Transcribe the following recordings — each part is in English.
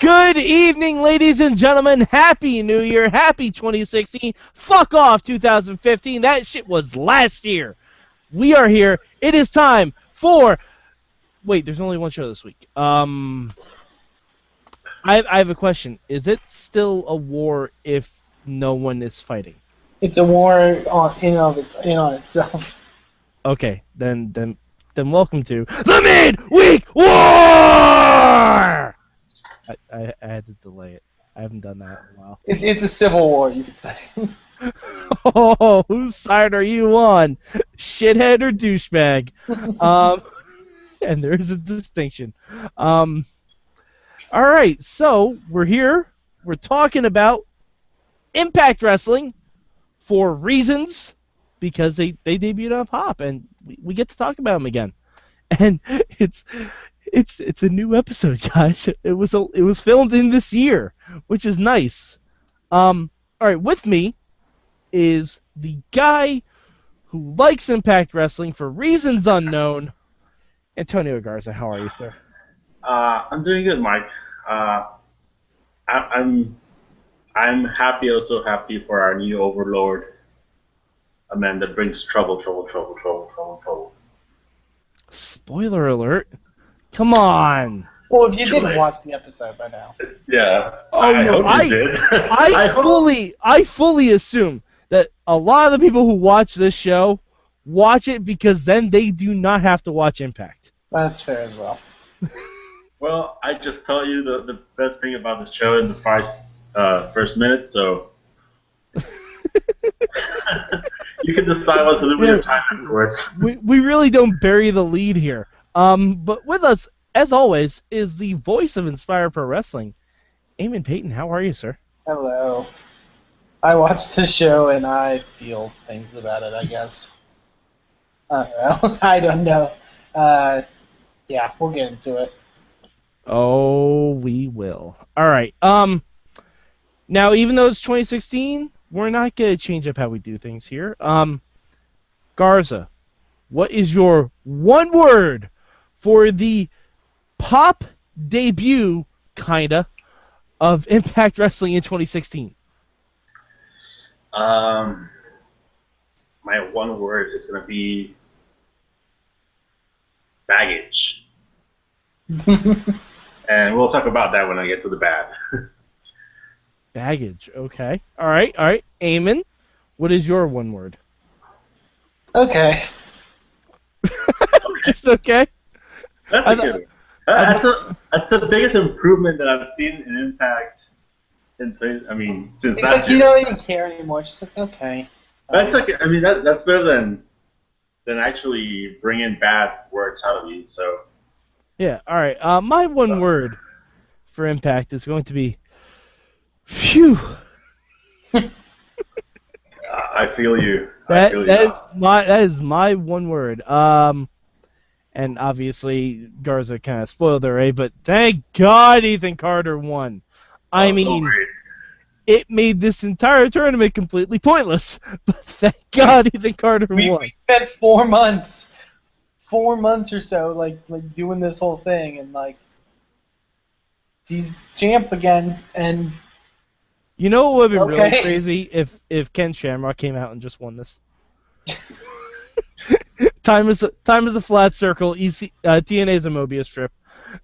Good evening, ladies and gentlemen. Happy New Year. Happy 2016. Fuck off 2015. That shit was last year. We are here. It is time for... Wait, there's only one show this week. I have a question. Is it still a war if no one is fighting? It's a war in on itself. Okay, then welcome to the Midweek War! I had to delay it. I haven't done that in a while. It's a civil war, you could say. Oh, whose side are you on? Shithead or douchebag? And there is a distinction. All right, so we're here. We're talking about Impact Wrestling for reasons because they debuted on Pop, and we get to talk about them again. And it's a new episode, guys. It was filmed in this year, which is nice. All right, with me is the guy who likes Impact Wrestling for reasons unknown, Tonio Garza. How are you, sir? I'm doing good, Mike. I'm happy, also happy for our new overlord, a man that brings trouble. Spoiler alert! Come on. Well, if you didn't watch the episode by now. Yeah. Oh no, I hope you did. I fully assume that a lot of the people who watch this show watch it because then they do not have to watch Impact. That's fair as well. Well, I just tell you the best thing about the show in the first minute, so you can decide what to do with your time afterwards. We really don't bury the lead here. But with us, as always, is the voice of Inspire Pro Wrestling, Eamon Paton. How are you, sir? Hello. I watched the show and I feel things about it, I guess. I don't know. Yeah, we'll get into it. Oh, we will. All right. Now, even though it's 2016, we're not going to change up how we do things here. Garza, what is your one word for the Pop debut, kinda, of Impact Wrestling in 2016? My one word is going to be baggage. And we'll talk about that when I get to the bad. Baggage, okay. All right. Eamon, what is your one word? Okay. Just okay? That's a good one. That's the biggest improvement that I've seen in Impact since It's last like year. you don't even care anymore. It's just like, okay. That's okay. I mean, that's better than actually bringing bad words out of you. So Yeah, all right. My one word for Impact is going to be phew. I feel you. That is my one word. And obviously Garza kind of spoiled it, right? But thank God Ethan Carter won. I mean, so great. it made this entire tournament completely pointless. But thank God Ethan Carter won. We spent 4 months or so, like doing this whole thing, and like he's champ again. And you know what would have been really Okay. crazy if Ken Shamrock came out and just won this. Time is a flat circle. TNA is a Mobius strip.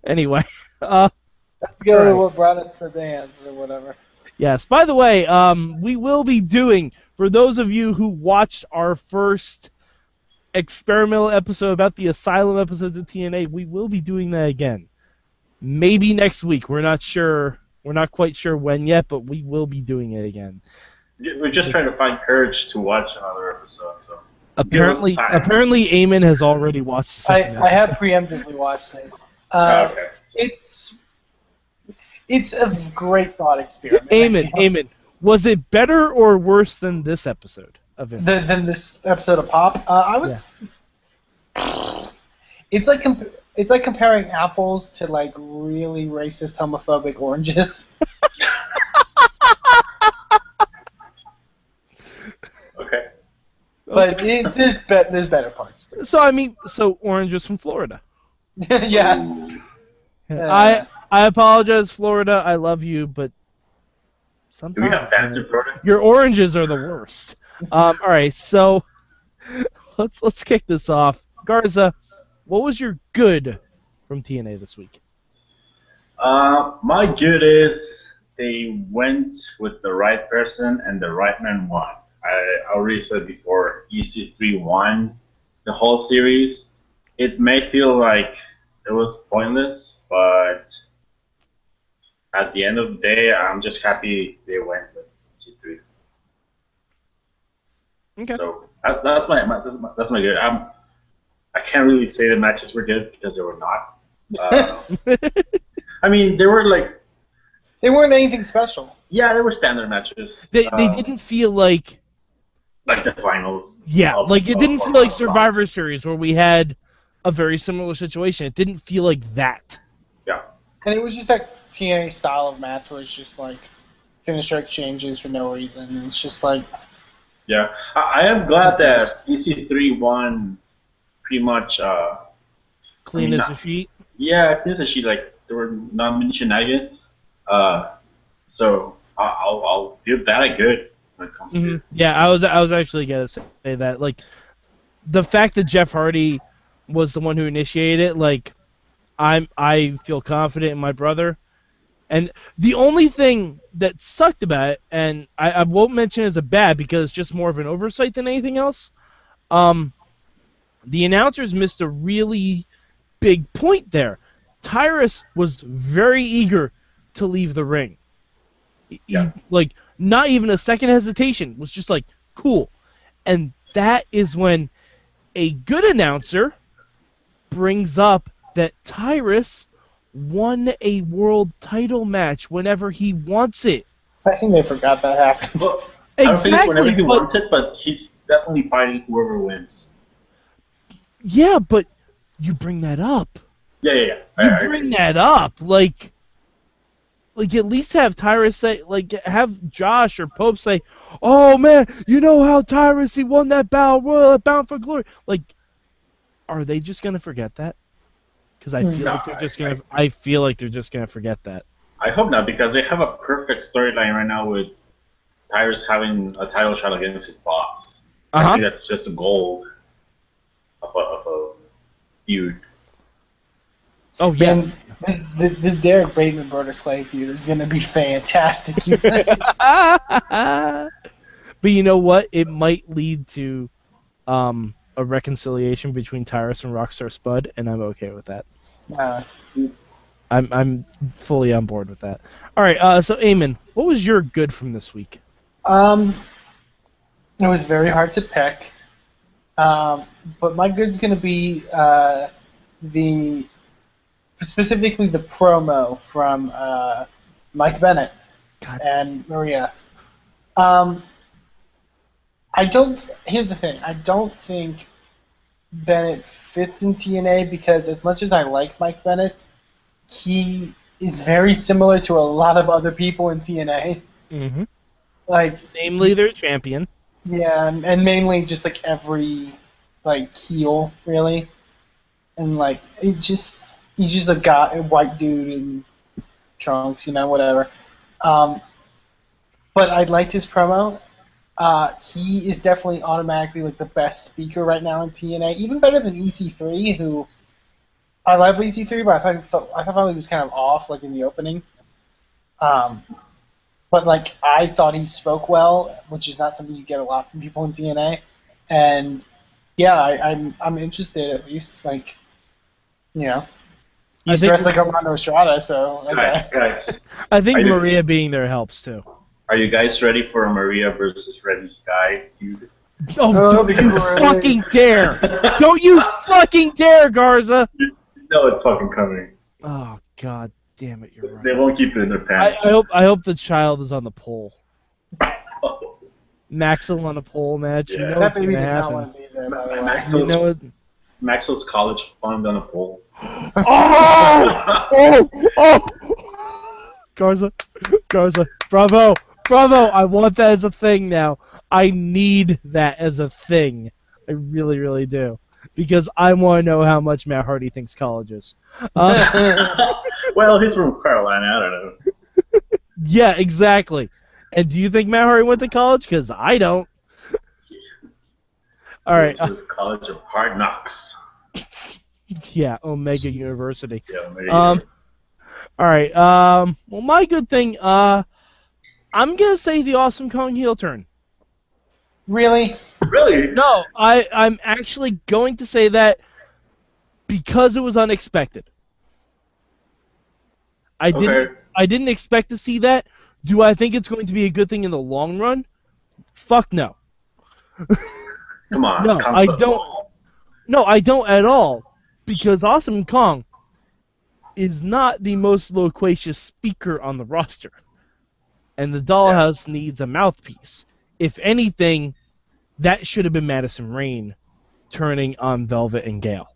Anyway, let's go Right. to what brought us to dance or whatever. yes. By the way, we will be doing, for those of you who watched our first experimental episode about the Asylum episodes of TNA, we will be doing that again. Maybe next week. We're not sure. We're not quite sure when yet, but we will be doing it again. We're just trying to find courage to watch another episode. So Apparently, time. Eamon has already watched the second I have episode. preemptively watched it. Okay. It's a great thought experiment. I feel. Eamon, was it better or worse than this episode of Impact? Than this episode of Pop. I would. It's like comparing apples to like really racist, homophobic oranges. Okay. But there's better parts. So oranges from Florida. Yeah. I I apologize, Florida. I love you, but Do we sometimes have fans in Florida? your oranges are the worst. All right, so let's kick this off. Garza, what was your good from TNA this week? My good is they went with the right person and the right man won. I already said before, EC3 won the whole series. It may feel like it was pointless, but at the end of the day, I'm just happy they went with EC3. Okay. So that's my good. I can't really say the matches were good because they were not. I mean, they were like, They weren't anything special. yeah, they were standard matches. They didn't feel like Like the finals. Yeah, of- like it of- didn't of- feel like of- Survivor Series where we had a very similar situation. It didn't feel like that. Yeah. And it was just that TNA style of match where it's just like finisher exchanges for no reason. It's just like Yeah. I am glad that EC3 won pretty much. Clean I mean, as a sheet. Yeah, this is she like there were not many shenanigans. So I'll give that a good when it comes to. Yeah, I was actually gonna say that. Like the fact that Jeff Hardy was the one who initiated it, like I feel confident in my brother. And the only thing that sucked about it, and I won't mention it as a bad because it's just more of an oversight than anything else, the announcers missed a really big point there. Tyrus was very eager to leave the ring. Yeah. Like, not even a second hesitation. Was just like, cool. And that is when a good announcer brings up that Tyrus won a world title match whenever he wants it. I think they forgot that happened. Well, I don't think it's whenever he but- wants it, but he's definitely fighting whoever wins. Yeah, but you bring that up. Yeah. You bring that up, like at least have Tyrus say, like, have Josh or Pope say, "Oh man, you know how Tyrus he won that battle royal at Bound for Glory." Like, are they just gonna forget that? Because I feel like they're just gonna. I feel like they're just gonna forget that. I hope not, because they have a perfect storyline right now with Tyrus having a title shot against his boss. I think that's just a goal of a feud. Oh yeah. And this Derek Bateman Brodus Clay feud is going to be fantastic. But you know what? It might lead to a reconciliation between Tyrus and Rockstar Spud, and I'm okay with that. I'm fully on board with that. All right. So Eamon, what was your good from this week? It was very hard to pick, but my good's going to be specifically the promo from Mike Bennett and Maria. Here's the thing. I don't think Bennett fits in TNA because as much as I like Mike Bennett, he is very similar to a lot of other people in TNA. Mm-hmm. Like, namely their champion. Yeah, and mainly just like every heel really, and like he's just a white dude in trunks, whatever. But I liked his promo. He is definitely automatically like the best speaker right now in TNA, even better than EC3, who I love EC3, but I thought he was kind of off like in the opening. But like I thought he spoke well, which is not something you get a lot from people in TNA, and yeah, I'm interested at least. Like, he's dressed like Armando Estrada, so okay. Guys, I think Maria being there helps too. Are you guys ready for a Maria versus Reddy Sky feud? Oh, don't you great. fucking dare! Don't you fucking dare, Garza! No, it's fucking coming. Oh god damn it, you're right. They won't keep it in their pants. I hope the child is on the pole. Maxwell on a pole match. Yeah. You know That what's baby gonna did not happen. want to be there, by the way. You know what? Maxwell's college fund on a pole. Oh! Garza, bravo! I want that as a thing now. I need that as a thing. I really, really do. because I want to know how much Matt Hardy thinks college is. Uh, Well, he's from Carolina. I don't know. yeah, exactly. And do you think Matt Hardy went to college? Because I don't. All He right. went to the College of Hard Knocks. Yeah, Omega Jeez. University. Yeah, maybe. All right. Well, my good thing. I'm gonna say the Awesome Kong heel turn. Really? Really? No, I'm actually going to say that because it was unexpected. I didn't Okay. I didn't expect to see that. Do I think it's going to be a good thing in the long run? Fuck no. Come on, No, I concept don't. ball. No, I don't at all. Because Awesome Kong is not the most loquacious speaker on the roster. And the Dollhouse needs a mouthpiece. If anything, that should have been Madison Rayne turning on Velvet and Gale.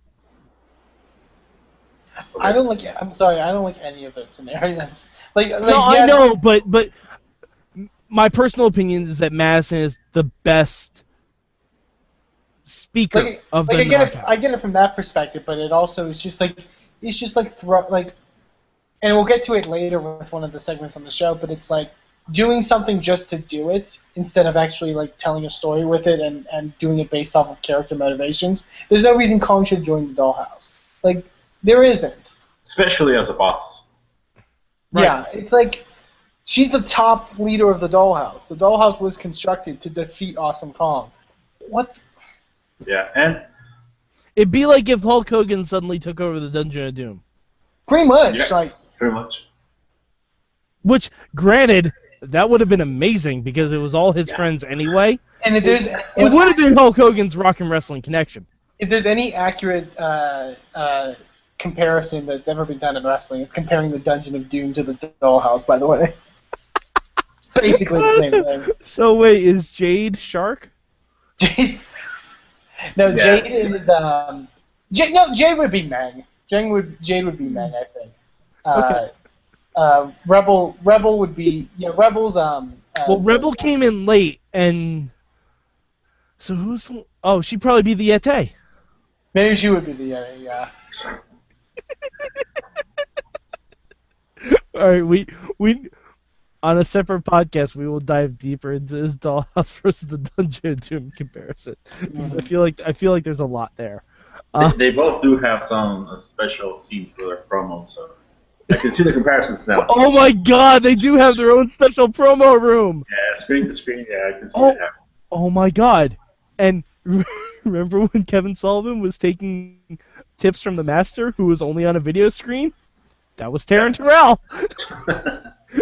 I don't like. I'm sorry. I don't like any of those scenarios. No, I know, but my personal opinion is that Madison is the best speaker of the I get it. knockouts. I get it from that perspective, but it also is just like and we'll get to it later with one of the segments on the show. But it's like doing something just to do it instead of actually like telling a story with it and doing it based off of character motivations. There's no reason Kong should join the Dollhouse. Like there isn't. Especially as a boss. Right. Yeah, it's like she's the top leader of the Dollhouse. The Dollhouse was constructed to defeat Awesome Kong. What? Yeah, and It'd be like if Hulk Hogan suddenly took over the Dungeon of Doom. Pretty much. Yeah. Like pretty much. Which, granted, that would have been amazing because it was all his friends anyway. and if there's It would have been Hulk Hogan's Rock and Wrestling Connection. if there's any accurate comparison that's ever been done in wrestling, it's comparing the Dungeon of Doom to the Dollhouse. By the way, basically the same thing. So wait, is Jade Shark? Jade, no, Yes. Jade is Jade would be Meng. Jade would be Meng, I think. Rebel would be Rebel's Well, Rebel came in late, and so who's? Oh, she'd probably be the Yeti. maybe she would be the yeah. All right, we on a separate podcast we will dive deeper into this Dollhouse versus the Dungeon of Doom comparison. Because I feel like there's a lot there. They both do have some special scenes for their promos, so I can see the comparisons now. Oh my God, they do have their own special promo room. Yeah, screen to screen, yeah, I can see Oh. it happening. Oh my God! And remember when Kevin Sullivan was taking tips from the Master, who was only on a video screen? That was Taryn Terrell.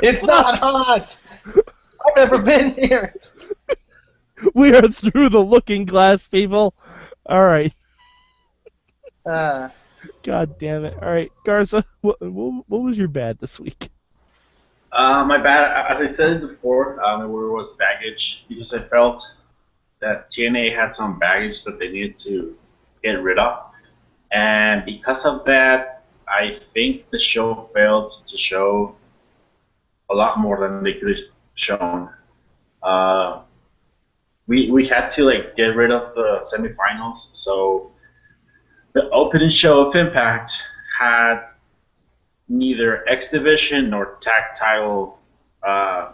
It's not hot. I've never been here. We are through the looking glass, people. All right. God damn it. All right, Garza, what was your bad this week? My bad, as I said before, it was baggage, because I felt that TNA had some baggage that they needed to get rid of. And because of that, I think the show failed to show a lot more than they could have shown. We had to like get rid of the semifinals, so the opening show of Impact had neither X Division nor tag title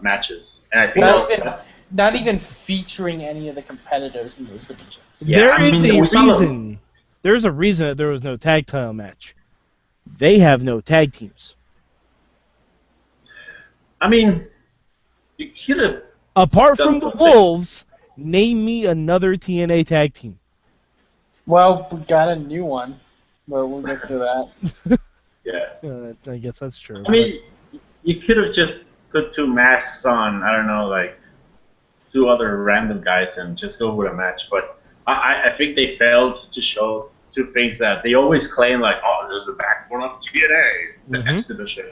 matches, and I think Not even featuring any of the competitors in those divisions. Yeah, There's a reason that there was no tag title match. They have no tag teams. I mean, you could have. Apart from the something. Wolves, name me another TNA tag team. Well, we got a new one, but we'll get to that. Yeah. I guess that's true. I mean, you could have just put two masks on, I don't know, like two other random guys and just go with a match. But I think they failed to show two things that they always claim, like, oh, there's a backbone of TNA, the X Division.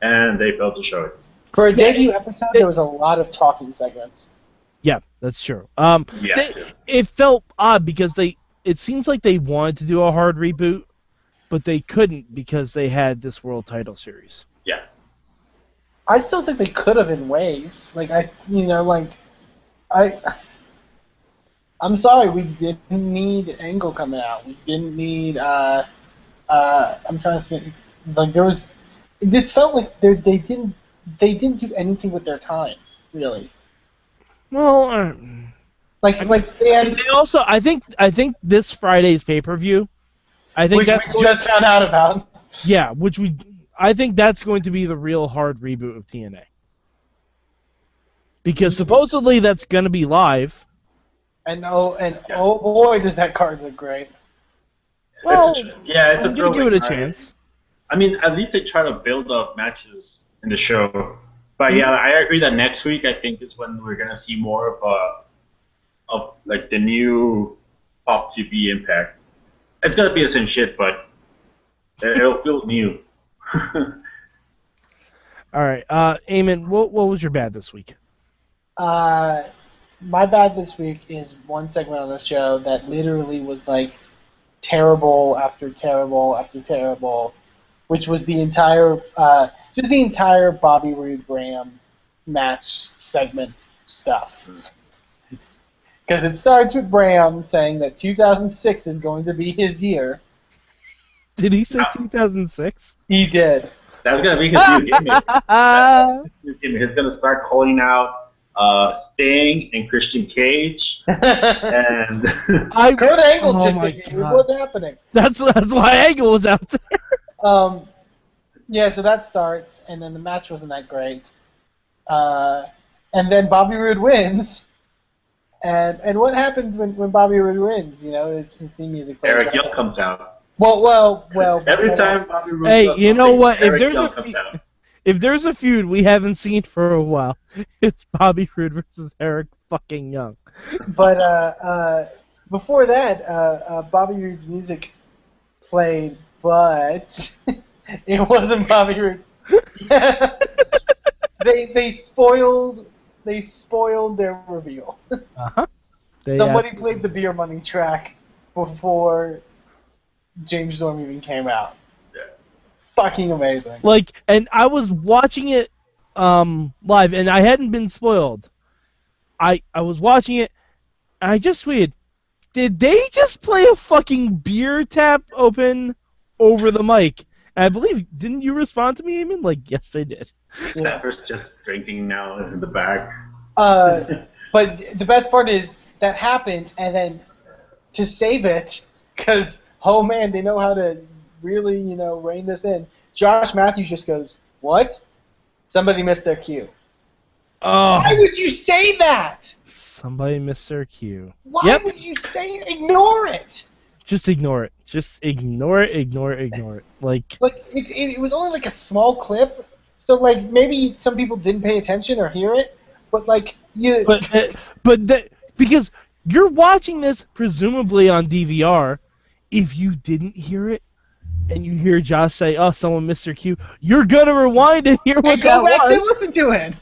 And they failed to show it. For a debut episode, there was a lot of talking segments. Yeah, that's true. Yeah, it felt odd because it seems like they wanted to do a hard reboot, but they couldn't because they had this world title series. Yeah. I still think they could have in ways. I'm sorry, we didn't need Angle coming out. We didn't need. I'm trying to think. Like there was. This felt like they didn't do anything with their time, really. Well, Like I mean, like they and had, they also, I think this Friday's pay-per-view, I think which that's we just found out about. yeah, I think that's going to be the real hard reboot of TNA. Because supposedly that's going to be live. And oh boy, does that card look great. Well, It's I'm a going to give it a throwaway. chance. I mean, at least they try to build up matches in the show. But yeah, I agree that next week I think is when we're gonna see more of like the new Pop TV Impact. It's gonna be the same shit, but it'll feel new. All right, Eamon, what was your bad this week? My bad this week is one segment on the show that literally was like terrible after terrible after terrible, which was the entire just the entire Bobby Roode Graham match segment stuff. Because it starts with Graham saying that 2006 is going to be his year. Did he say 2006? He did. That's gonna be his new gimmick. He's gonna start calling out Sting and Christian Cage and Kurt Angle oh just my debuted. God. What's happening? That's why Angle was out there. Yeah, so that starts, and then the match wasn't that great. And then Bobby Roode wins. And what happens when Bobby Roode wins? You know, his theme music plays. Eric right? Young comes out. Well. Every time Bobby Roode Hey, does you know something, what? Eric Young comes out. If there's a feud we haven't seen for a while, it's Bobby Roode versus Eric fucking Young. But before that, Bobby Roode's music played, but it wasn't Bobby Roode. They spoiled their reveal. Uh-huh. Somebody played the Beer Money track before James Storm even came out. Yeah. Fucking amazing. Like, and I was watching it live, and I hadn't been spoiled. I was watching it, and I just tweeted, did they just play a fucking beer tap open over the mic? And I believe, didn't you respond to me, Eamon? Like, yes, they did. Staffer's just drinking now in the back. But the best part is that happened, and then to save it, because, oh man, they know how to really, rein this in. Josh Matthews just goes, "What? Somebody missed their cue." Oh, Why would you say that? somebody missed their cue. Why would you say it? Ignore it. Just ignore it. Just ignore it. Like it was only like a small clip, so like maybe some people didn't pay attention or hear it, but like you. Because you're watching this presumably on DVR, if you didn't hear it, and you hear Josh say, "Oh, someone missed their cue," you're gonna rewind and hear what go that back was. to listen to it.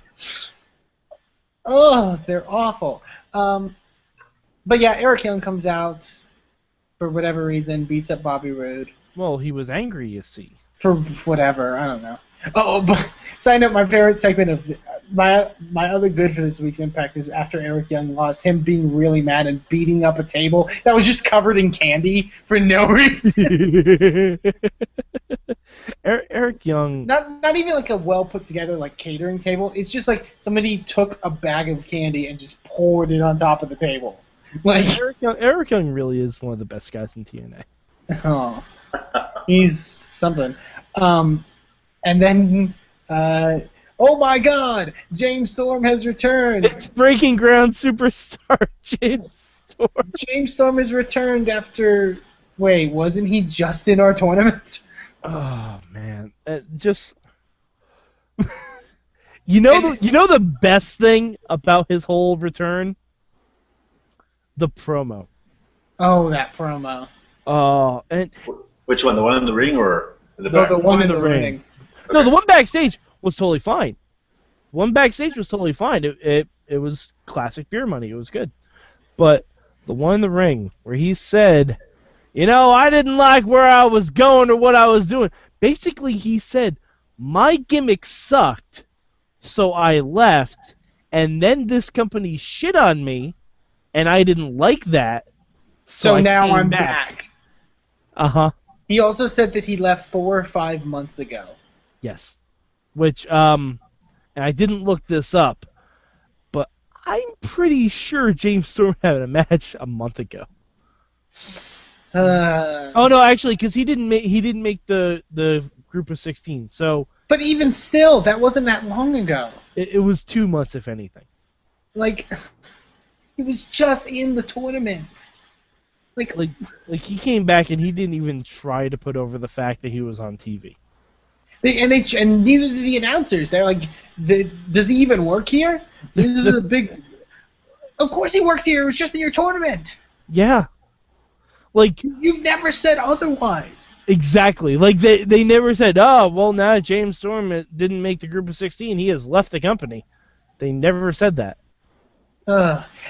Oh, they're awful. But yeah, Eric Young comes out for whatever reason, beats up Bobby Roode. Well, he was angry, you see. For whatever, I don't know. Oh, but side note, my favorite segment of my other good for this week's Impact is after Eric Young lost, him being really mad and beating up a table that was just covered in candy for no reason. Eric Young. Not even like a well put together like catering table. It's just like somebody took a bag of candy and just poured it on top of the table. Like Eric Young really is one of the best guys in TNA. Oh, he's something. And then, oh my God, James Storm has returned. It's Breaking Ground superstar James Storm. James Storm has returned after. Wait, wasn't he just in our tournament? Oh man, just you know the best thing about his whole return, the promo. Oh, that promo. Oh, and which one? The one in the ring or the back? The one in the ring. No, the one backstage was totally fine. One backstage was totally fine. It was classic beer money. It was good. But the one in the ring where he said, I didn't like where I was going or what I was doing. Basically, he said, my gimmick sucked, so I left, and then this company shit on me, and I didn't like that. So I now came I'm back. back. Uh-huh. He also said that he left 4 or 5 months ago. Yes. Which and I didn't look this up, but I'm pretty sure James Storm had a match a month ago. Oh no, actually, because he didn't make the group of 16. So But even still, that wasn't that long ago. it was 2 months, if anything. Like, he was just in the tournament. Like he came back and he didn't even try to put over the fact that he was on TV. And neither did the announcers. They're like, does he even work here? This is a big. Of course he works here. It was just in your tournament. Yeah. Like, you've never said otherwise. Exactly. Like they never said, oh well, now James Storm didn't make the group of 16. He has left the company. They never said that.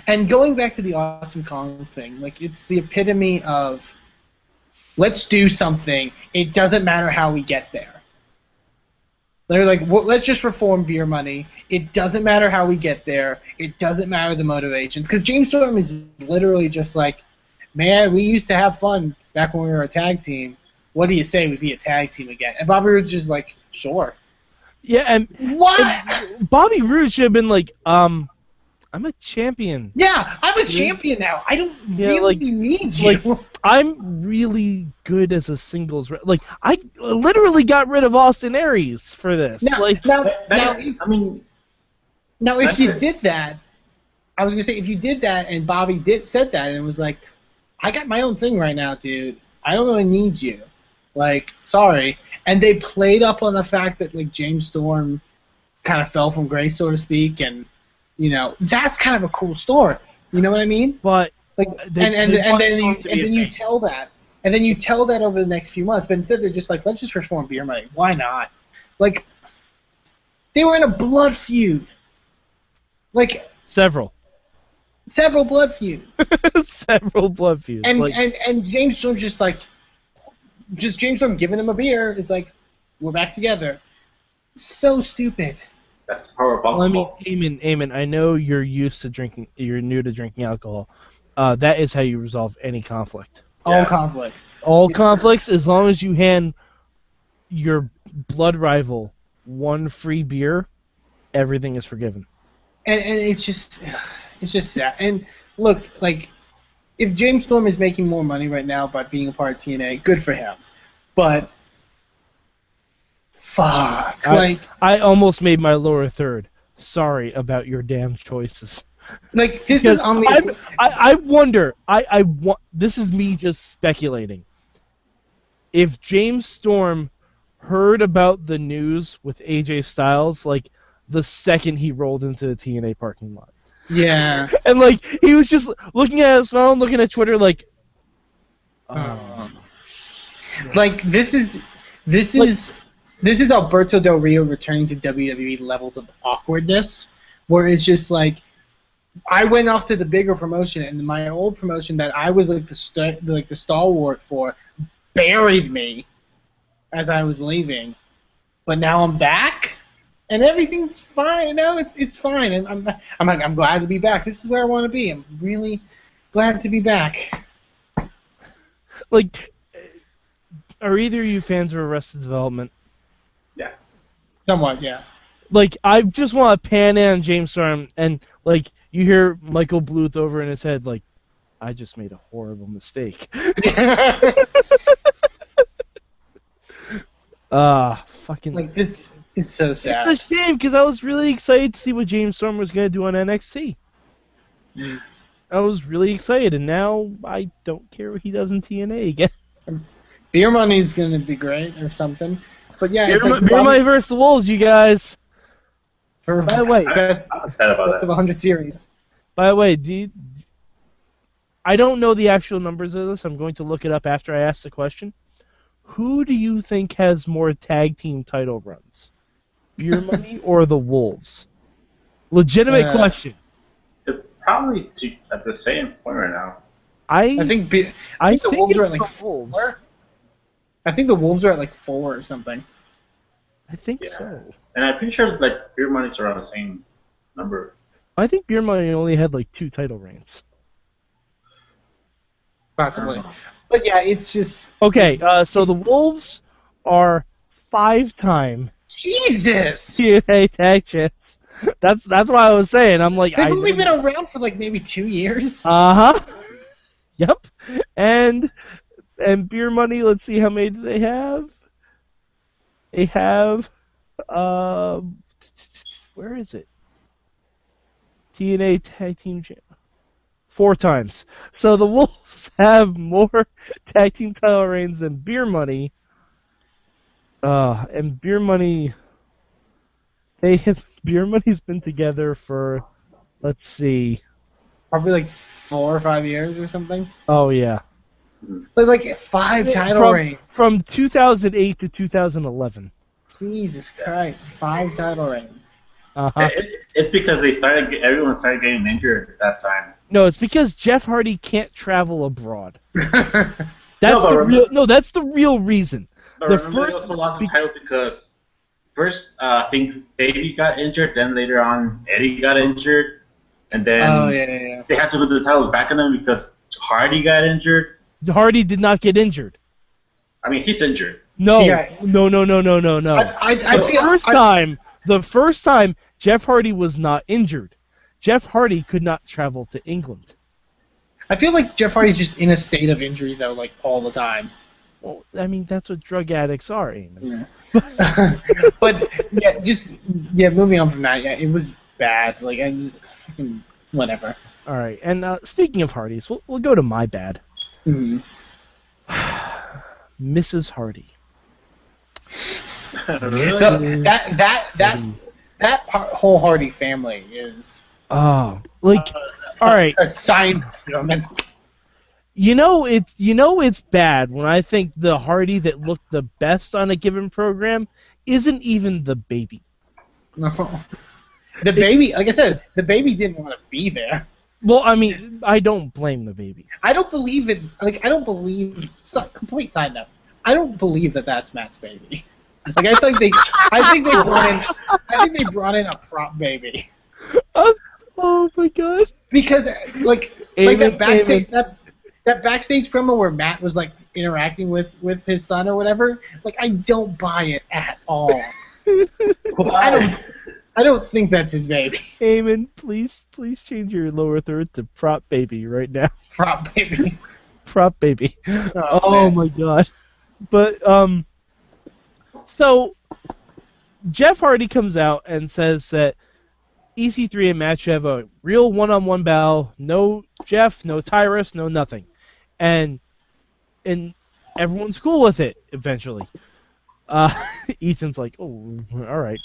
And going back to the Awesome Kong thing, like it's the epitome of let's do something. It doesn't matter how we get there. They're like, well, let's just reform beer money. It doesn't matter how we get there. It doesn't matter the motivations. Because James Storm is literally just like, man, we used to have fun back when we were a tag team. What do you say we be a tag team again? And Bobby Roode's just like, sure. Yeah, and what? Bobby Roode should have been like, I'm a champion. Yeah, I'm a champion now. I don't really need you. Like, I'm really good as a singles. Like, I literally got rid of Austin Aries for this. Now, if you did that, I was gonna say if you did that and Bobby said that and it was like, I got my own thing right now, dude. I don't really need you. Like, sorry. And they played up on the fact that like James Storm kind of fell from grace, so to speak, and you know that's kind of a cool story. You know what I mean? But like, then you tell that, and then you tell that over the next few months. But instead, they're just like, let's just reform beer money. Why not? Like, they were in a blood feud. Like several blood feuds. Several blood feuds. And James Storm just James Storm giving him a beer. It's like, we're back together. So stupid. That's power bump. Well, I mean, Eamon, I know you're used to drinking. You're new to drinking alcohol. That is how you resolve any conflict. All conflict. All conflicts, as long as you hand your blood rival one free beer, everything is forgiven. And it's just sad. And look, like, if James Storm is making more money right now by being a part of TNA, good for him. But fuck, I almost made my lower third. Sorry about your damn choices. Like, this is unbelievable. I wonder. This is me just speculating. If James Storm heard about the news with AJ Styles, like the second he rolled into the TNA parking lot. Yeah. And like he was just looking at his phone, looking at Twitter, like. Like this is Alberto Del Rio returning to WWE levels of awkwardness, where it's just like, I went off to the bigger promotion, and my old promotion that I was like the stalwart for buried me as I was leaving, but now I'm back, and everything's fine. No, it's fine, and I'm glad to be back. This is where I want to be. I'm really glad to be back. Like, are either of you fans of Arrested Development? Yeah. Somewhat, yeah. Like, I just want to pan in on James Storm, and like you hear Michael Bluth over in his head, like, I just made a horrible mistake. Fucking. Like, this is so sad. It's a shame because I was really excited to see what James Storm was gonna do on NXT. I was really excited, and now I don't care what he does in TNA again. Beer Money's gonna be great or something, but yeah, Beer Money versus the Wolves, you guys. By the way, best of 100 series. By the way, I don't know the actual numbers of this. I'm going to look it up after I ask the question. Who do you think has more tag team title runs? Beer Money or the Wolves? Legitimate question. They're probably at the same point right now. I think the Wolves are at like 4. I think the Wolves are at like 4 or something. I think so. And I'm pretty sure like Beer Money's around the same number. I think Beer Money only had like 2 title reigns. possibly. But yeah, it's just Okay, so the Wolves are 5-time Jesus. TNA Tag Champs. That's what I was saying. I'm like, They've only been around for like maybe 2 years. Uh-huh. Yep. And Beer Money, let's see how many do they have? They have where is it? TNA Tag Team Champ. 4 times. So the Wolves have more tag team title reigns than Beer Money. And Beer Money, Beer Money's been together for, let's see. Probably like 4 or 5 years or something. Oh yeah. But like 5 title reigns. From 2008 to 2011. Jesus Christ, 5 title reigns. Uh-huh. It's because everyone started getting injured at that time. No, it's because Jeff Hardy can't travel abroad. Yeah, That's the real reason. But The remember, first they also lost the title because first, I think Baby got injured, then later on Eddie got injured, and then they had to put the titles back on them because Hardy got injured. Hardy did not get injured. I mean, he's injured. No. Yeah. No. The first time Jeff Hardy was not injured. Jeff Hardy could not travel to England. I feel like Jeff Hardy's just in a state of injury though, like all the time. Well, I mean, that's what drug addicts are, Eamon. Yeah. But moving on from that, it was bad. Like whatever. All right, and speaking of Hardys, we'll go to my bad. Mm-hmm. Mrs. Hardy. Really? So that whole Hardy family is Oh, like, all right. a sign. It's bad when I think the Hardy that looked the best on a given program isn't even the baby. No. The baby, like I said, the baby didn't want to be there. Well, I mean, I don't blame the baby. I don't believe it. Like, I don't believe. Complete side note. I don't believe that that's Matt's baby. Like, I think they brought in a prop baby. Oh my god. Because Eamon, that backstage promo where Matt was like interacting with his son or whatever. Like, I don't buy it at all. I don't think that's his baby. Eamon, please change your lower third to prop baby right now. Prop baby. Prop baby. Oh my god. But so Jeff Hardy comes out and says that EC3 and Matt should have a real one-on-one battle. No Jeff, no Tyrus, no nothing. And everyone's cool with it eventually. Ethan's like, oh, all right,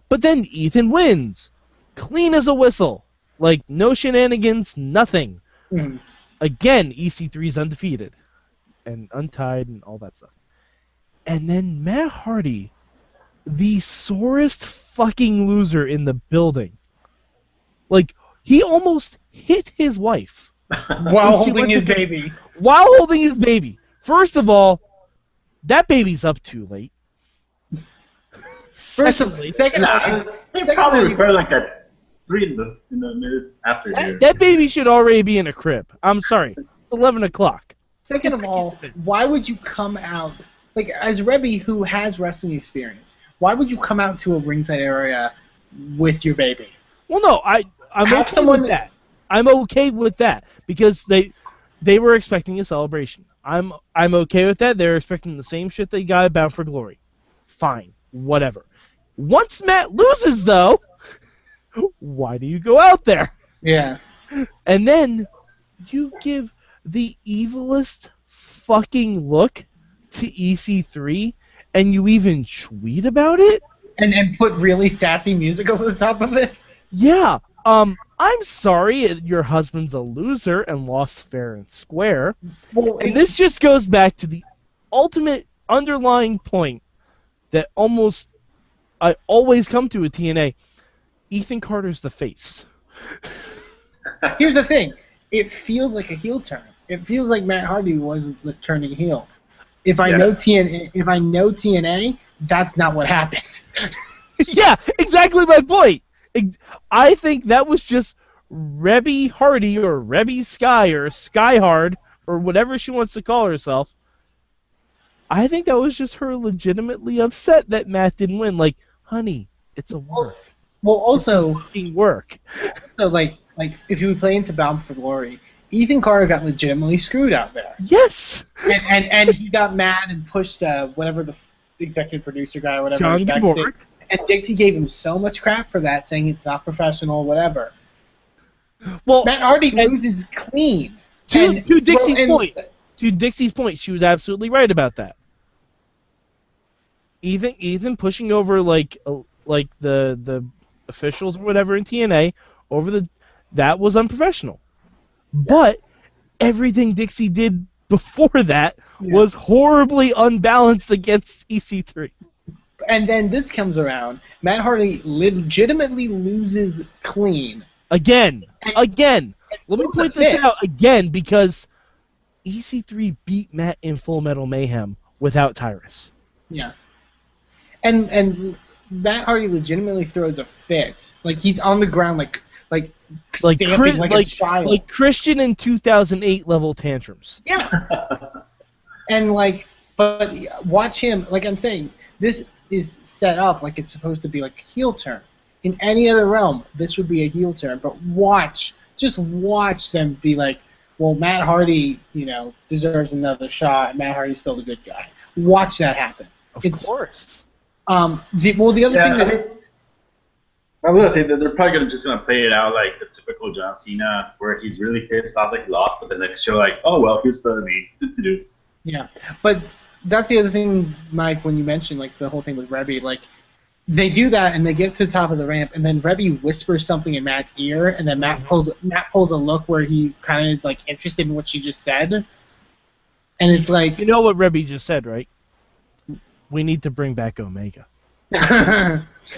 but then Ethan wins, clean as a whistle, like no shenanigans, nothing. Mm. Again, EC3's undefeated and untied and all that stuff. And then Matt Hardy, the sorest fucking loser in the building. Like, he almost hit his wife. While holding his baby. While holding his baby. First of all, that baby's up too late. Secondly, they probably recorded like at 3 in the minute after here. That baby should already be in a crib. I'm sorry. It's 11 o'clock. Second of all, why would you come out, like, as Rebby, who has wrestling experience, why would you come out to a ringside area with your baby? Well, no, I'm okay with that. I'm okay with that because they were expecting a celebration. I'm okay with that. They're expecting the same shit they got at Bound for Glory. Fine, whatever. Once Matt loses, though, why do you go out there? Yeah. And then you give the evilest fucking look to EC3, and you even tweet about it? And put really sassy music over the top of it? Yeah. I'm sorry your husband's a loser and lost fair and square. Well, and this just goes back to the ultimate underlying point that I always come to with TNA. Ethan Carter's the face. Here's the thing. It feels like a heel turn. It feels like Matt Hardy was the turning heel. If I know TNA, that's not what happened. Yeah, exactly my point. I think that was just Rebby Hardy or Rebby Sky or Sky Hard or whatever she wants to call herself. I think that was just her legitimately upset that Matt didn't win. Like, honey, it's a work. Well, It's a also, fucking work. so like if you play into Bound for Glory, Ethan Carter got legitimately screwed out there, Yes. and he got mad and pushed whatever the executive producer guy or whatever John was backstage. Gabor. And Dixie gave him so much crap for that, saying it's not professional, whatever. Well, Matt Hardy loses clean. To Dixie's point, she was absolutely right about that. Ethan pushing over like the officials or whatever in TNA that was unprofessional. Yeah. But everything Dixie did before that was horribly unbalanced against EC3. And then this comes around. Matt Hardy legitimately loses clean. Again. Let me point this out again, because EC3 beat Matt in Full Metal Mayhem without Tyrus. Yeah. And Matt Hardy legitimately throws a fit. Like, he's on the ground like stamping like a child. Like Christian in 2008 level tantrums. Yeah. And but watch him. Like I'm saying, this is set up like it's supposed to be like a heel turn. In any other realm, this would be a heel turn. But just watch them be like, well, Matt Hardy, deserves another shot. Matt Hardy's still the good guy. Watch that happen. Of course. The other thing that I was gonna say that they're probably just gonna play it out like the typical John Cena, where he's really pissed off, like he lost, but the next show, like, oh well, here's better than me. Yeah, but that's the other thing, Mike. When you mentioned like the whole thing with Rebby, like they do that and they get to the top of the ramp, and then Rebby whispers something in Matt's ear, and then Matt pulls a look where he kind of is like interested in what she just said, and it's like, you know what Rebby just said, right? We need to bring back Omega.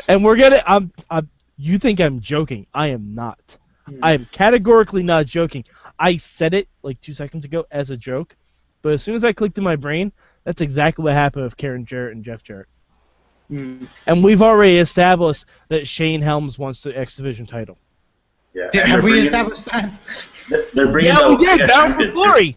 And we're gonna. You think I'm joking? I am not. I am categorically not joking. I said it like 2 seconds ago as a joke, but as soon as I clicked in my brain, that's exactly what happened with Karen Jarrett and Jeff Jarrett. And we've already established that Shane Helms wants the X Division title. Yeah. Have we established that? They're bringing we did. Bound for Glory.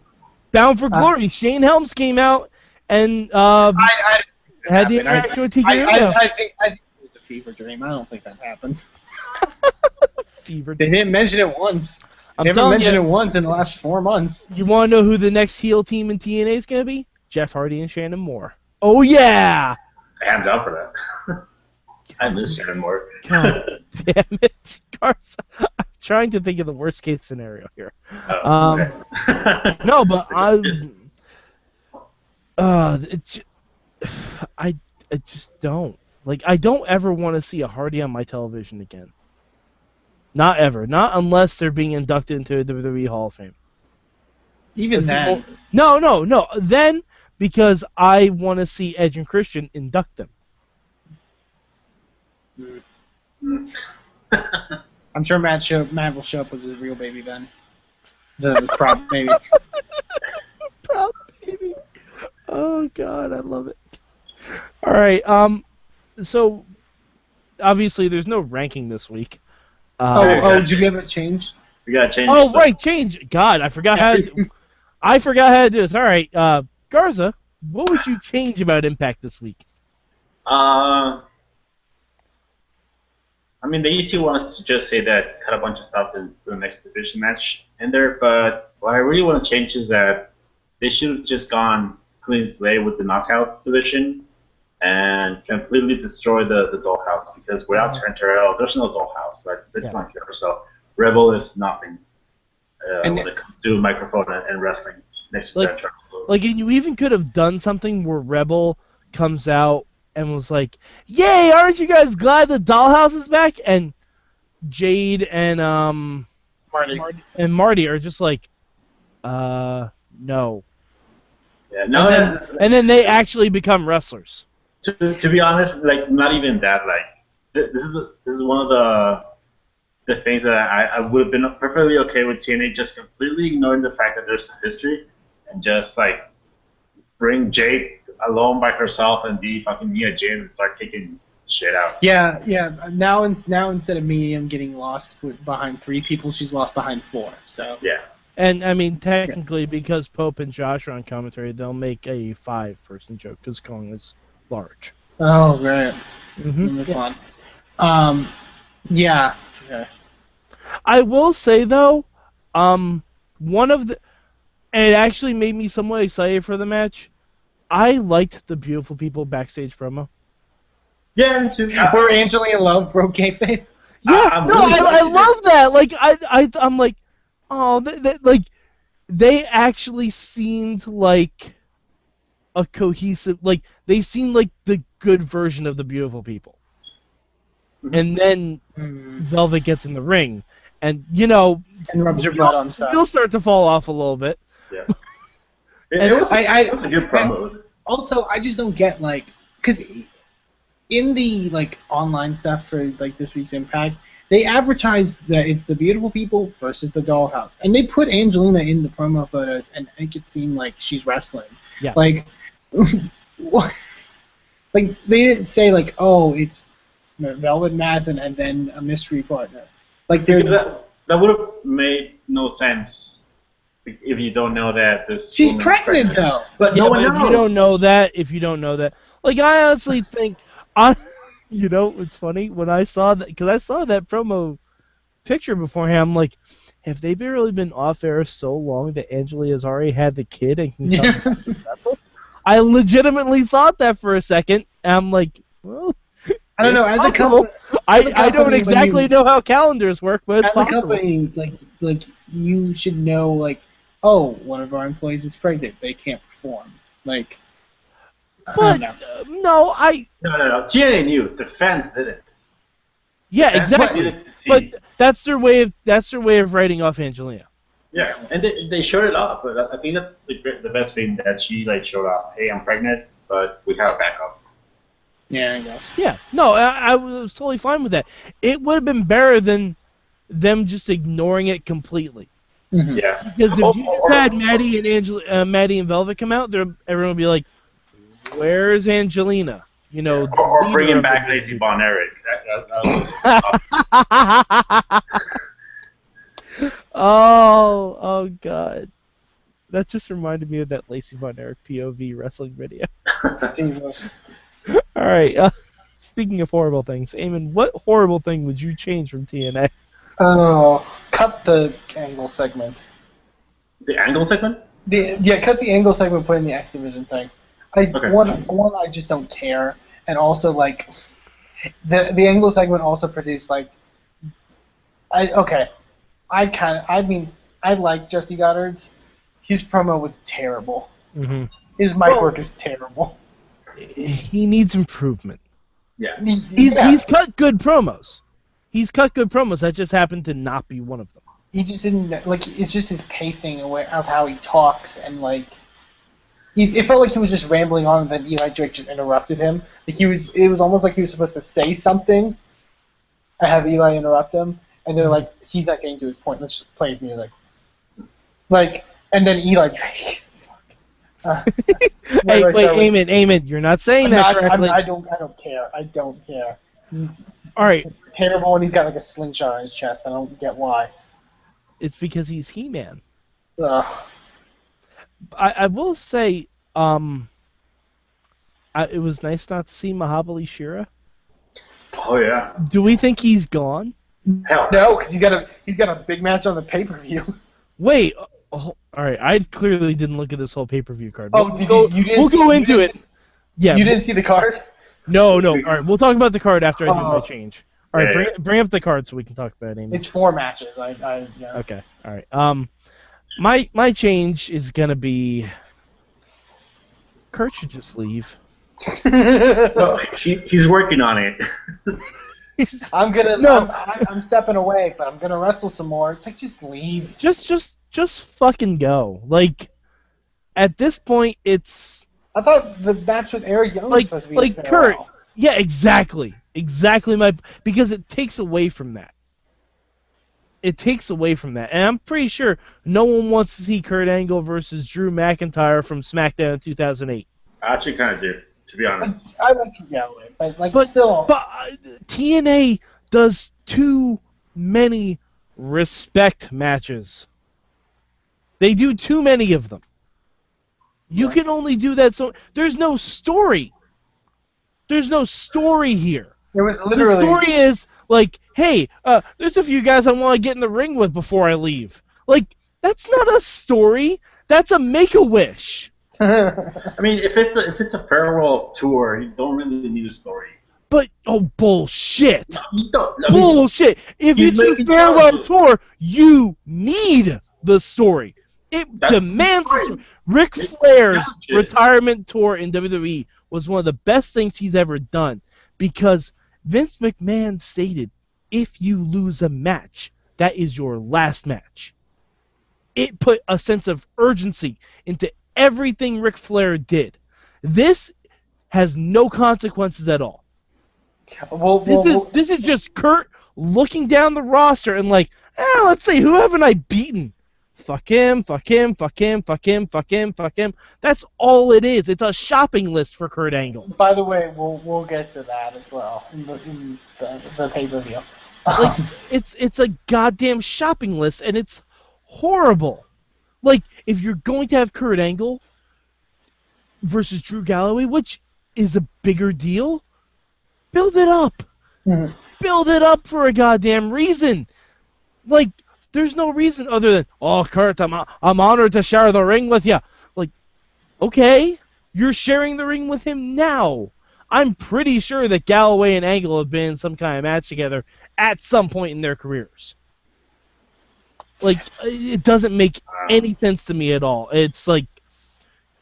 Bound for Glory. Shane Helms came out and had the interaction with TK. I think it was a fever dream. I don't think that happened. Fever dream. They didn't mention it once. They haven't mentioned it once in the last 4 months. You want to know who the next heel team in TNA is going to be? Jeff Hardy and Shannon Moore. Oh, yeah! I am down for that. I miss Shannon Moore. God damn it, Garza. I'm trying to think of the worst case scenario here. Okay. No, but I just don't. Like, I don't ever want to see a Hardy on my television again. Not ever. Not unless they're being inducted into the WWE Hall of Fame. Even then. No. Then, because I want to see Edge and Christian induct them. I'm sure Matt will show up with his real baby then. The prop baby. Prop baby. Oh, God, I love it. All right, so obviously there's no ranking this week. Did you have it changed? We gotta change. Oh, right, change. God, I forgot how to do this. All right, Garza, what would you change about Impact this week? I mean, the easy one is to just say that cut a bunch of stuff in the next division match in there, but what I really want to change is that they should have just gone clean slate with the knockout division and completely destroy the dollhouse, because without Trent Terrell, there's no dollhouse. Like, it's not here. So Rebel is nothing when it comes to microphone and wrestling next to Trent Terrell. So. Like, and you even could have done something where Rebel comes out and was like, "Yay! Aren't you guys glad the dollhouse is back?" And Jade and Marty are just like, no. Yeah, no. And then they actually become wrestlers. To be honest, like, not even that. Like, this is one of the things that I would have been perfectly okay with TNA just completely ignoring the fact that there's a history and just like bring Jade alone by herself and be fucking Mia Jim and start kicking shit out. Yeah. Now instead of Medium getting lost behind 3 people, she's lost behind 4. So yeah. And I mean, technically, because Pope and Josh are on commentary, they'll make a 5-person joke because Kong is large. Oh, right. Mm-hmm. That's fun. Yeah. Okay. I will say though, one of the it actually made me somewhat excited for the match. I liked the beautiful people backstage promo. Yeah, me too. Where Angelina Love broke kayfabe. Yeah, I'm no, really glad I she did. love that. Like I'm like, oh, like they actually seemed like a cohesive, like they seemed like the good version of the beautiful people. Mhm. And then Velvet gets in the ring, and you know, And rubs your butt on stuff. you'll start to fall off a little bit. Yeah. And It was I a good promo. also I just don't get like because in the like online stuff for like this week's Impact, they advertise that it's the beautiful people versus the dollhouse, and they put Angelina in the promo photos and make it seem like she's wrestling. Yeah. Like, what? Like they didn't say like, oh, it's Velvet Madison and then a mystery partner. Like they're That would have made no sense if you don't know that this. she's woman is pregnant though. But Yeah, no one but knows. if you don't know that, like I honestly think, you know, it's funny when I saw that because I saw that promo picture beforehand. I'm like, have they really been off air so long that Angelina's already had the kid and can come back and wrestle? I legitimately thought that for a second. And I'm like, well, I don't know. As a possible. company, I don't when exactly you- know how calendars work, but it's as a possible. company, like you should know like, oh, one of our employees is pregnant. They can't perform. Like, I But don't know. no, No. TNA knew. The fans didn't. yeah, Fans exactly. needed to see. But that's their way of writing off Angelina. Yeah, and they showed it off. But I think that's the best thing that she like showed off. Hey, I'm pregnant, but we have a backup. Yeah, I guess. Yeah, no, I was totally fine with that. It would have been better than them just ignoring it completely. Mm-hmm. Yeah. Because if you just had Maddie and Velvet come out, everyone would be like, "Where's Angelina?" You know, the Or leader bringing of back the Lacey Von Erich. That was oh God, that just reminded me of that Lacey Von Erich POV wrestling video. Jesus. All right. Speaking of horrible things, Eamon, what horrible thing would you change from TNA? Oh, cut the angle segment. the angle segment. Cut the angle segment. Put in the X Division thing. Okay. One, I just don't care, and also like the angle segment also produced like I like Jesse Goddard's. His promo was terrible. Mm-hmm. His mic work is terrible. He needs improvement. Yeah. He's cut good promos. He's cut good promos. That just happened to not be one of them. He just didn't like. It's just his pacing of how he talks and like. It felt like he was just rambling on, and then Eli Drake just interrupted him. Like it was almost like he was supposed to say something, and have Eli interrupt him, and they're like, he's not getting to his point. Let's just play his music. Like, and then Eli Drake. Hey, wait, Eamon, you're not saying that correctly. I don't care. I don't care. He's All right, terrible when he's got like a slingshot on his chest. I don't get why. it's because he's He-Man. Ugh. I will say, it was nice not to see Mahabali Shira. Oh yeah. Do we think he's gone? Hell. No, because he's got a big match on the pay-per-view. Wait. All right, I clearly didn't look at this whole pay-per-view card. Oh, you didn't? We'll go into it. Yeah. You didn't see the card? No. All right, we'll talk about the card after I do my change. All right, Yeah. bring up the card so we can talk about it. Amy. It's 4 matches. Yeah. Okay. All right. My change is gonna be Kurt should just leave. No, he's working on it. I'm stepping away, but I'm gonna wrestle some more. It's like just leave. Just fucking go. Like at this point, it's I thought the match with Eric Young was like supposed to be a Kurt. farewell. Yeah, exactly because it takes away from that. It takes away from that, and I'm pretty sure no one wants to see Kurt Angle versus Drew McIntyre from SmackDown in 2008. I actually kind of do, to be honest. I like to get away, but still. But TNA does too many respect matches. They do too many of them. You Yeah. can only do that so there's no story. There's no story here. It was The literally. story is like, hey, there's a few guys I want to get in the ring with before I leave. Like, that's not a story. That's a Make-A-Wish. I mean, if it's a farewell tour, you don't really need a story. But bullshit. You don't. I mean, Bullshit. If he's it's a making farewell challenges. tour, you need the story. It That's demands the the story. story. Ric Making Flair's challenges. retirement tour in WWE was one of the best things he's ever done because Vince McMahon stated, if you lose a match, that is your last match. It put a sense of urgency into everything Ric Flair did. This has no consequences at all. This is just Kurt looking down the roster and like, let's see, who haven't I beaten? Fuck him, fuck him, fuck him, fuck him, fuck him, fuck him. That's all it is. It's a shopping list for Kurt Angle. By the way, we'll get to that as well in the pay-per-view. Like, it's a goddamn shopping list, and it's horrible. Like, if you're going to have Kurt Angle versus Drew Galloway, which is a bigger deal, build it up. Mhm. Build it up for a goddamn reason. Like, there's no reason other than, oh, Kurt, I'm honored to share the ring with you. Like, okay, you're sharing the ring with him now. I'm pretty sure that Galloway and Angle have been in some kind of match together at some point in their careers. Like, it doesn't make any sense to me at all. It's like,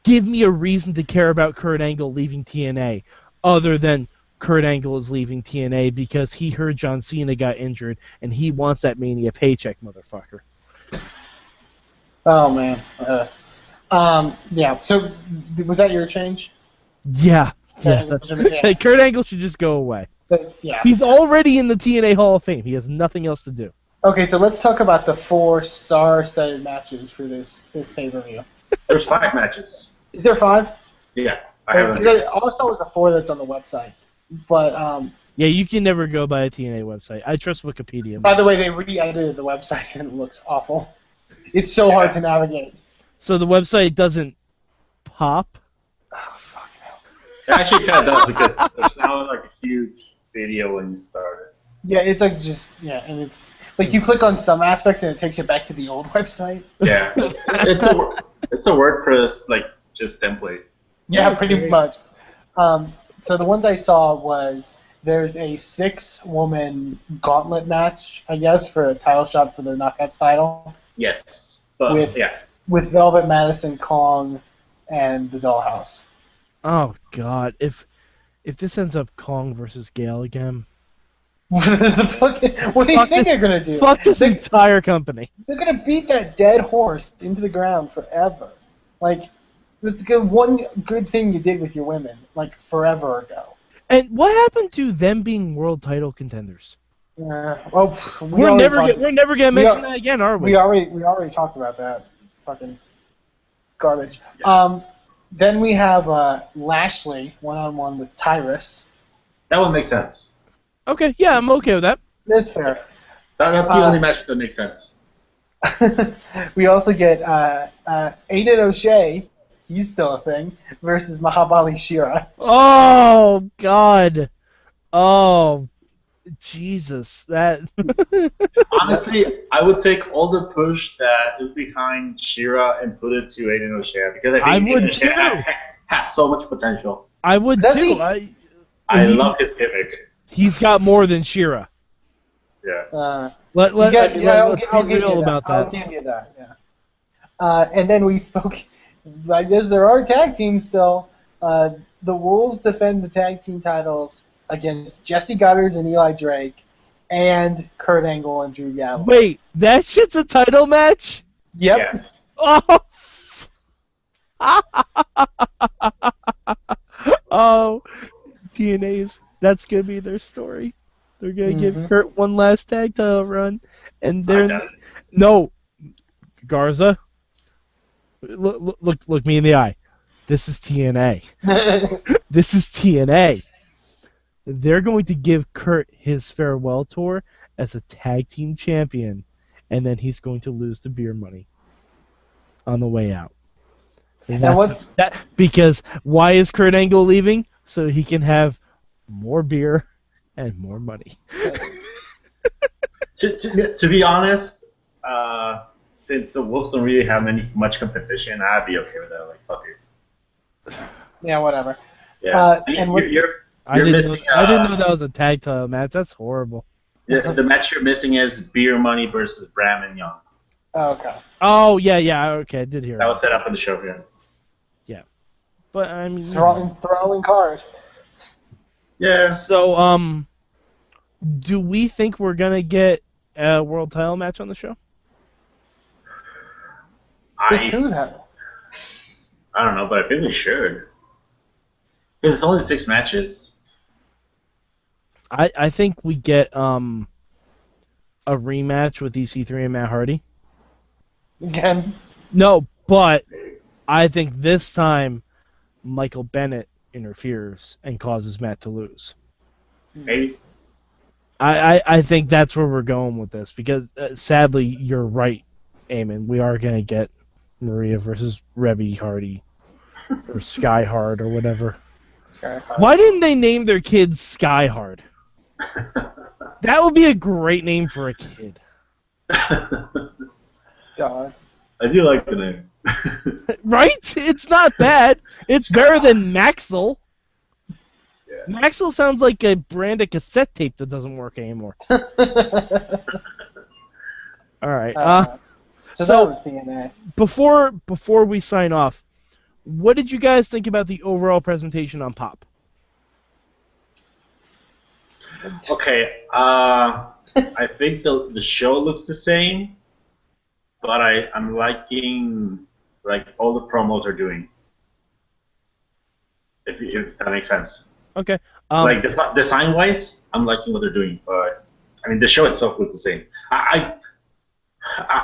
give me a reason to care about Kurt Angle leaving TNA other than Kurt Angle is leaving TNA because he heard John Cena got injured and he wants that Mania paycheck, motherfucker. Oh man. Yeah. So was that your change? Yeah. Yeah. Hey, Kurt Angle should just go away. Yeah. He's already in the TNA Hall of Fame. He has nothing else to do. Okay, so let's talk about the 4 star-studded matches for this pay-per-view. There's 5 matches. Is there 5? Yeah, I have. Because all I saw was the 4 that's on the website. But Yeah, you can never go by a TNA website. I trust Wikipedia. by the way, they re-edited the website and it looks awful. It's so hard to navigate. So the website doesn't pop? Oh fuck. It actually kind of does because there's now like a huge video when you start it. Yeah, it's like and it's like you click on some aspects and it takes you back to the old website. Yeah, it's a WordPress like just template. Yeah, pretty much. So the ones I saw was there's a 6-woman gauntlet match, I guess, for a title shot for the Knockouts title Yes, but With- yeah, with Velvet Madison, Kong, and the Dollhouse. Oh god, if this ends up Kong versus Gale again, What do you Fuck think this- they're gonna do? fuck this entire company. They're gonna beat that dead horse into the ground forever. Like that's one good thing you did with your women, like forever ago. And what happened to them being world title contenders? Well, We're never gonna mention that again, are we? We already talked about that. Fucking garbage. Yeah. Then we have Lashley 1-on-1 with Tyrus. that would make sense. Okay, yeah, I'm okay with that. That's fair. That's the only match that makes sense. We also get Aiden O'Shea, he's still a thing, versus Mahabali Shira. Oh god. Oh Jesus. That Honestly, I would take all the push that is behind Shira and put it to Aiden O'Shea because I I think would Aiden O'Shea too. has so much potential. I would Does too. he? I He- love his gimmick. He's got more than Shira. Yeah. Let's I'll be give you real about I'll that. give you that. Yeah. And then we spoke. I guess there are tag teams still. The Wolves defend the tag team titles against Jesse Gutters and Eli Drake, and Kurt Angle and Drew Galloway. Wait, that shit's a title match? Yep. Yeah. Oh. Oh, TNA's. That's gonna be their story. They're gonna give Kurt one last tag title run, and I they're doubt it. no, Garza. Look me in the eye. This is TNA. This is TNA. They're going to give Kurt his farewell tour as a tag team champion, and then he's going to lose the beer money. on the way out. And what's Because why is Kurt Angle leaving? So he can have more beer and more money. To be honest, since the Wolves don't really have much competition, I'd be okay with that. Like, fuck it. yeah, whatever. Yeah. And I didn't know that was a tag title match. That's horrible. The match you're missing is Beer Money versus Bram and Young. Oh, okay. Oh yeah, okay, I did hear that was set up in the show here. Yeah, but I mean, Throwing card. Yeah. So do we think we're gonna get a world title match on the show? With who though? I don't know, but I think we should. Because it's only 6 matches. I think we get a rematch with EC3 and Matt Hardy. Again? No, but I think this time Michael Bennett interferes and causes Matt to lose. Maybe. I think that's where we're going with this because sadly you're right, Eamon. We are gonna get Maria versus Rebby Hardy or Sky Hard or whatever. Why didn't they name their kid Sky Hard? That would be a great name for a kid. God. I do like the name. Right? It's not bad. It's better than Maxwell. Yeah. Maxwell sounds like a brand of cassette tape that doesn't work anymore. All right. So that was TNA. Before we sign off, what did you guys think about the overall presentation on Pop? Okay. I think the show looks the same, but I'm liking like all the promos are doing. If that makes sense. Okay. Like design wise, I'm liking what they're doing, but I mean the show itself looks the same. I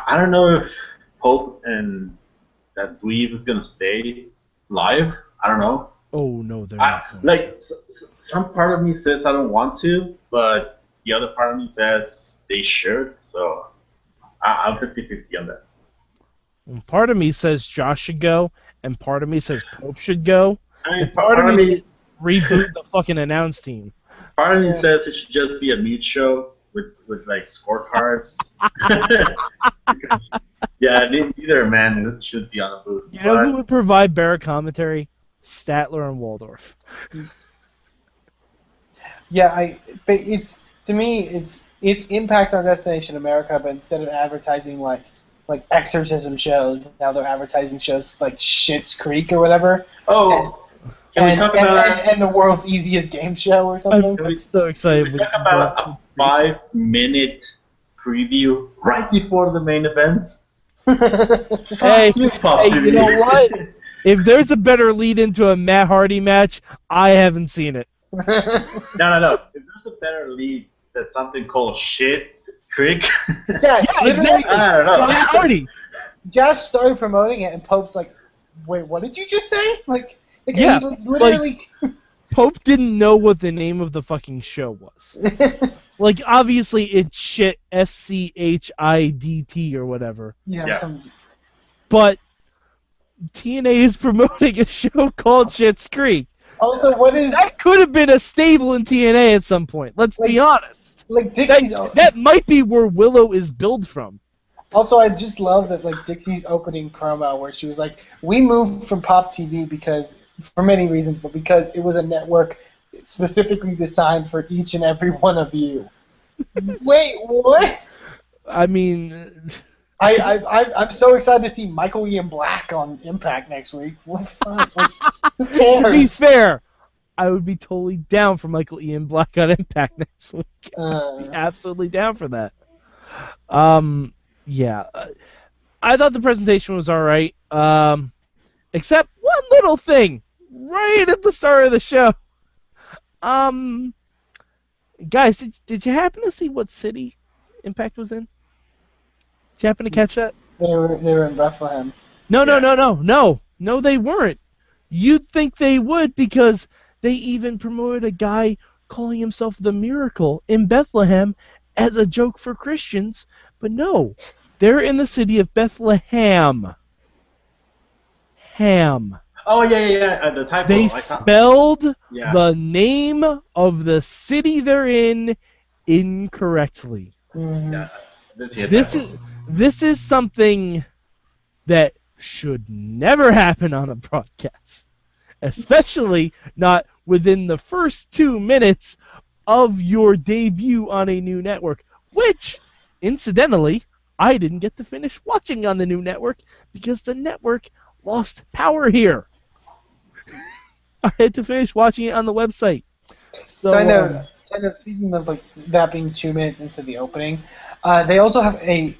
don't know if Pope and that Dweeb is gonna stay live. I don't know. Oh no, they're not. Like some part of me says I don't want to, but the other part of me says they should. So I'm 50-50 on that. And part of me says Josh should go, and part of me says Pope should go. I mean, and part of me reboot the fucking announce team. Part of me says it should just be a mute show with like scorecards. Because, yeah, neither man should be on the booth. You know who would provide better commentary? Statler and Waldorf. Yeah, but it's to me it's Impact on Destination America, but instead of advertising like exorcism shows, now they're advertising shows like Schitt's Creek or whatever. Oh. Can we talk about and the world's easiest game show or something? I'm so excited. Can we talk about a 5-minute preview right before the main event? Hey, you know what? If there's a better lead into a Matt Hardy match, I haven't seen it. No. If there's a better lead that's something called Shit Creek. Yeah, literally. I don't know. Matt Hardy. Josh started promoting it, and Pope's like, "Wait, what did you just say?" Like yeah, literally. Like, Pope didn't know what the name of the fucking show was. Like, obviously, it's Shit, SCHIDT or whatever. Yeah. But TNA is promoting a show called Schitt's Creek. Also, that could have been a stable in TNA at some point. Let's be honest. Like Dixie's that might be where Willow is billed from. Also, I just love that Dixie's opening promo where she was like, "We moved from Pop TV because for many reasons, but because it was a network specifically designed for each and every one of you." Wait, what? I mean, I'm so excited to see Michael Ian Black on Impact next week. What fun? Who cares? To be fair, I would be totally down for Michael Ian Black on Impact next week. I'd be absolutely down for that. Yeah. I thought the presentation was alright. Except one little thing. Right at the start of the show. Guys, did you happen to see what city Impact was in? Did you happen to catch that? They were in Bethlehem. No, they weren't. You'd think they would because they even promoted a guy calling himself the Miracle in Bethlehem as a joke for Christians, but no, they're in the city of Bethlehem. Ham. Oh yeah. The typo. They I thought. spelled Yeah. the name of the city they're in incorrectly. Mhm. Yeah. Didn't see a This typo. is something that should never happen on a broadcast, especially not within the first 2 minutes of your debut on a new network, which, incidentally, I didn't get to finish watching on the new network because the network lost power here. I had to finish watching it on the website. Side So, note, speaking of like that being 2 minutes into the opening, they also have a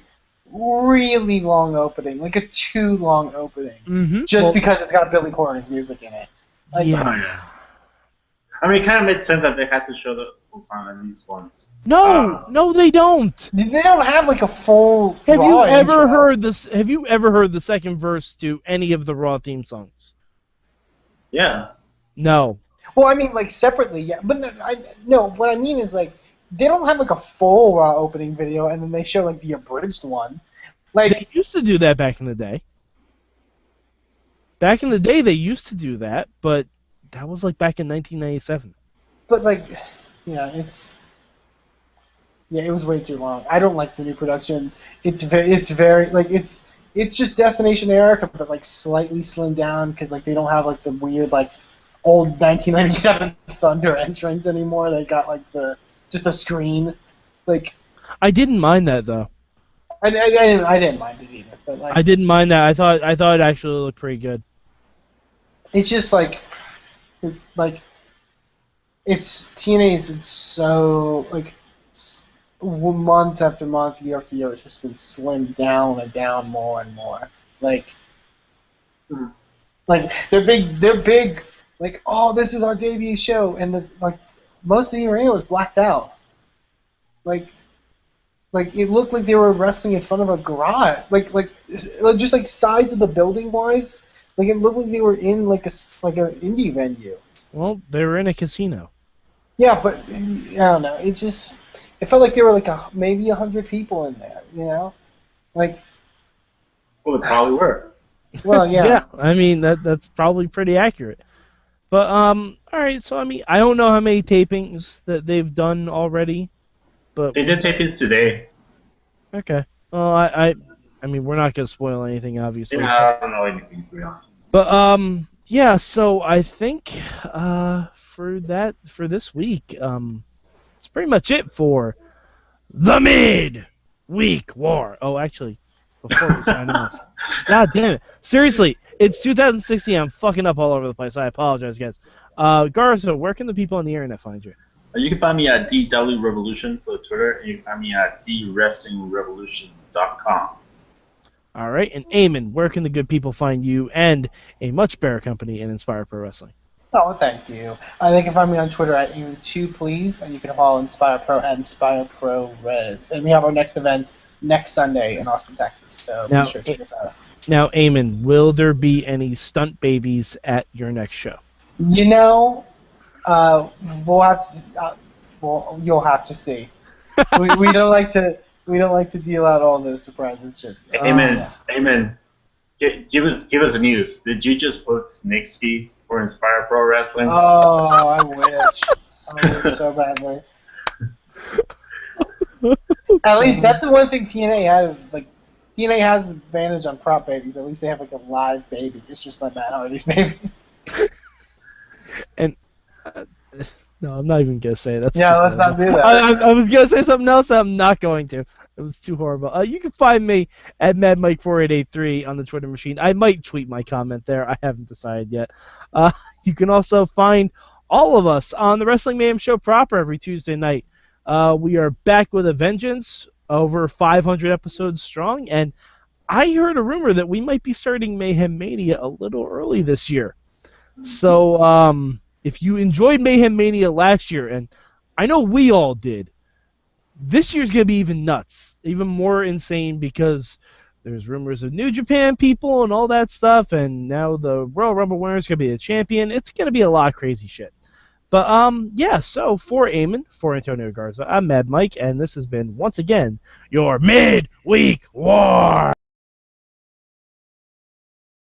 really long opening, like a too long opening, just well, because it's got Billy Corgan's music in it. Like, yeah. Oh, yeah. I mean, it kind of made sense that they had to show the full song at least once. No, they don't. They don't have like a full Have you Raw ever intro. heard this? Have you ever heard the second verse to any of the Raw theme songs? Yeah. No. Well, I mean, like separately, yeah. But no, what I mean is like they don't have like a full Raw opening video, and then they show like the abridged one. Like, They used to do that back in the day. Back in the day, they used to do that, but that was like back in 1997. but like, yeah, it was way too long. I don't like the new production. It's very like it's just Destination America, but like slightly slimmed down because like they don't have like the weird like old 1997 Thunder entrance anymore. They got like just a screen. Like I didn't mind that though. I didn't mind it either, but like I didn't mind that. I thought it actually looked pretty good. it's just like it's TNA's been so like month after month, year after year, it's just been slimmed down and down more and more. Like they're big. Like, oh, this is our debut show, and most of the arena was blacked out. Like it looked like they were wrestling in front of a garage. Just like size of the building wise, like it looked like they were in like an indie venue. Well, they were in a casino. Yeah, but I don't know. It felt like there were like maybe 100 people in there. You know, like. Well, they probably were. Well, yeah. Yeah, I mean that's probably pretty accurate. But all right. So I mean, I don't know how many tapings that they've done already, but They did tapings today. okay. Well, I mean, we're not gonna spoil anything, obviously. Yeah, I don't know anything to be honest. But yeah. So I think for this week, it's pretty much it for the mid-week war. Oh, actually, before we sign off. God damn it. Seriously, it's 2016. I'm fucking up all over the place. I apologize, guys. Garza, where can the people on the internet find you? You can find me at DW Revolution for Twitter, and you can find me at DWrestlingRevolution.com. All right, and Eamon, where can the good people find you and a much better company in Inspire Pro Wrestling? Oh, thank you. They can find me on Twitter at Eamon2Please, and you can follow Inspire Pro at Inspire Pro Reds. And we have our next event next Sunday in Austin, Texas. So Now, be sure to check us out. Now, Eamon, will there be any stunt babies at your next show? You know, we'll have to. You'll have to see. we don't like to. We don't like to deal out all those surprises just yet. Amen. Amen. Give us the news. Did you just book Snitsky for Inspire Pro Wrestling? Oh, I wish. I wish so badly. At least that's the one thing TNA has. Like TNA has an advantage on prop babies. At least they have like a live baby. It's just not Matt Hardy's baby. And no, I'm not even gonna say it. That's Yeah, too let's not horrible. do that. I was gonna say something else. I'm not going to. It was too horrible. You can find me at MadMike4883 on the Twitter machine. I might tweet my comment there. I haven't decided yet. You can also find all of us on the Wrestling Mayhem Show proper every Tuesday night. We are back with a vengeance, over 500 episodes strong, and I heard a rumor that we might be starting Mayhem Mania a little early this year. So, if you enjoyed Mayhem Mania last year, and I know we all did, this year's going to be even nuts, even more insane, because there's rumors of New Japan people and all that stuff, and now the Royal Rumble winner is going to be the champion. It's going to be a lot of crazy shit. But, yeah, so for Eamon, for Tonio Garza, I'm Mad Mike, and this has been, once again, your Midweek War!